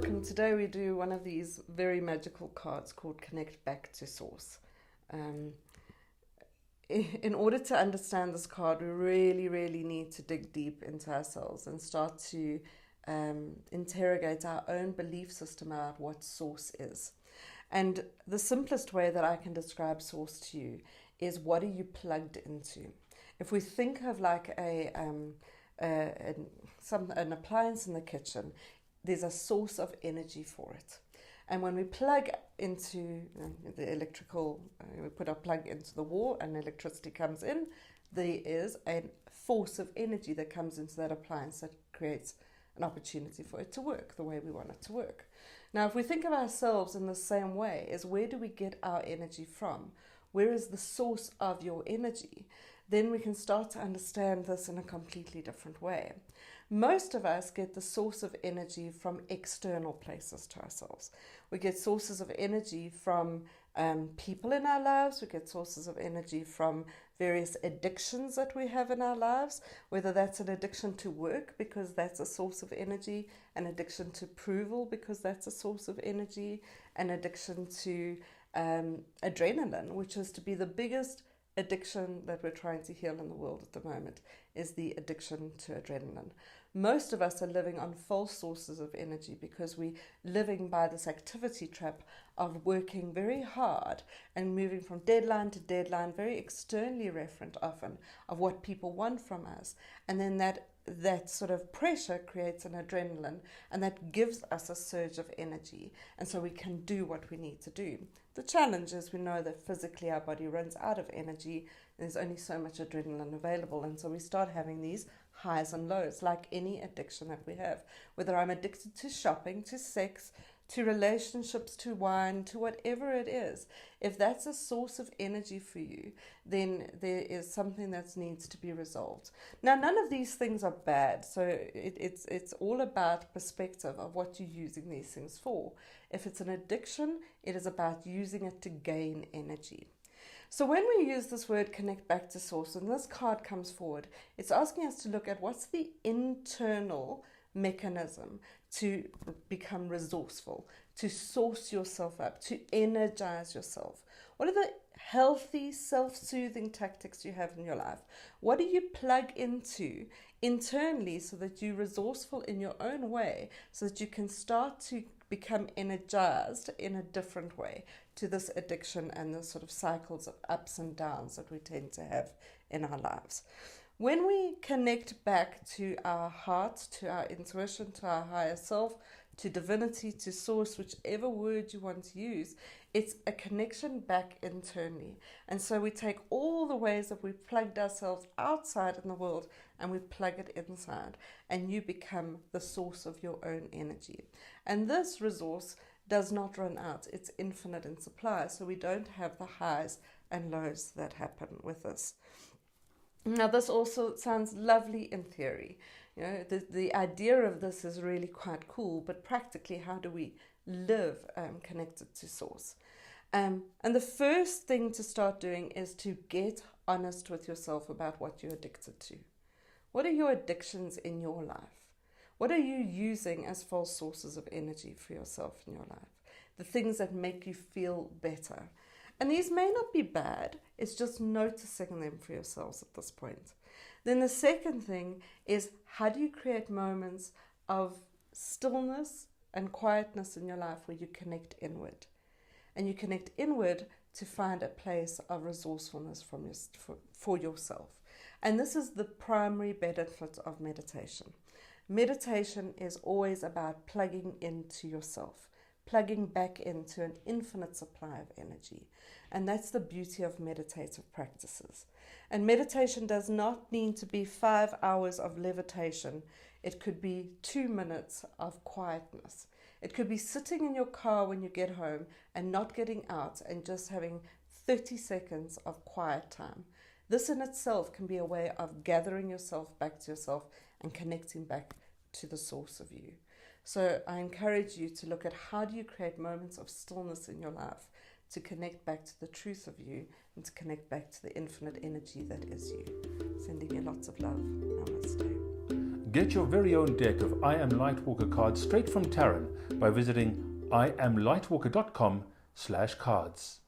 welcome. Today we do one of these very magical cards called Connect Back to Source. In order to understand this card, we really need to dig deep into ourselves and start to interrogate our own belief system about what source is. And the simplest way that I can describe source to you is, what are you plugged into? If we think of like an appliance in the kitchen, there's a source of energy for it. And when we plug into the electrical, we put our plug into the wall and electricity comes in, there is a force of energy that comes into that appliance that creates an opportunity for it to work the way we want it to work. Now, if we think of ourselves in the same way, is where do we get our energy from? Where is the source of your energy? Then we can start to understand this in a completely different way. Most of us get the source of energy from external places to ourselves. We get sources of energy from people in our lives. We get sources of energy from various addictions that we have in our lives, whether that's an addiction to work because that's a source of energy, an addiction to approval because that's a source of energy, an addiction to adrenaline, which is to be the biggest addiction that we're trying to heal in the world at the moment, is the addiction to adrenaline. Most of us are living on false sources of energy because we're living by this activity trap of working very hard and moving from deadline to deadline, very externally referent often, of what people want from us. And then that sort of pressure creates an adrenaline, and that gives us a surge of energy, and so we can do what we need to do. The challenge is, we know that physically our body runs out of energy. There's only so much adrenaline available, and so we start having these highs and lows, like any addiction that we have. Whether I'm addicted to shopping, to sex, to relationships, to wine, to whatever it is, if that's a source of energy for you, then there is something that needs to be resolved. Now, none of these things are bad, so it's all about perspective of what you're using these things for. If it's an addiction, it is about using it to gain energy. So when we use this word connect back to source, and this card comes forward, it's asking us to look at what's the internal mechanism to become resourceful, to source yourself up, to energize yourself. What are the healthy, self-soothing tactics you have in your life? What do you plug into internally so that you're resourceful in your own way, so that you can start to become energized in a different way to this addiction and the sort of cycles of ups and downs that we tend to have in our lives? When we connect back to our heart, to our intuition, to our higher self, to divinity, to source, whichever word you want to use, it's a connection back internally. And so we take all the ways that we've plugged ourselves outside in the world and we plug it inside, and you become the source of your own energy. And this resource does not run out. It's infinite in supply, so we don't have the highs and lows that happen with this. Now, this also sounds lovely in theory. You know, the idea of this is really quite cool, but practically, how do we live connected to source? And the first thing to start doing is to get honest with yourself about what you're addicted to. What are your addictions in your life? What are you using as false sources of energy for yourself in your life? The things that make you feel better. And these may not be bad, it's just noticing them for yourselves at this point. Then the second thing is, how do you create moments of stillness and quietness in your life where you connect inward? And you connect inward to find a place of resourcefulness for yourself. And this is the primary benefit of meditation. Meditation is always about plugging into yourself, plugging back into an infinite supply of energy. And that's the beauty of meditative practices. And meditation does not need to be 5 hours of levitation. It could be 2 minutes of quietness. It could be sitting in your car when you get home and not getting out and just having 30 seconds of quiet time. This in itself can be a way of gathering yourself back to yourself and connecting back to the source of you. So I encourage you to look at, how do you create moments of stillness in your life to connect back to the truth of you and to connect back to the infinite energy that is you. Sending you lots of love. Namaste. Get your very own deck of I Am Lightwalker cards straight from Taryn by visiting iamlightwalker.com/cards.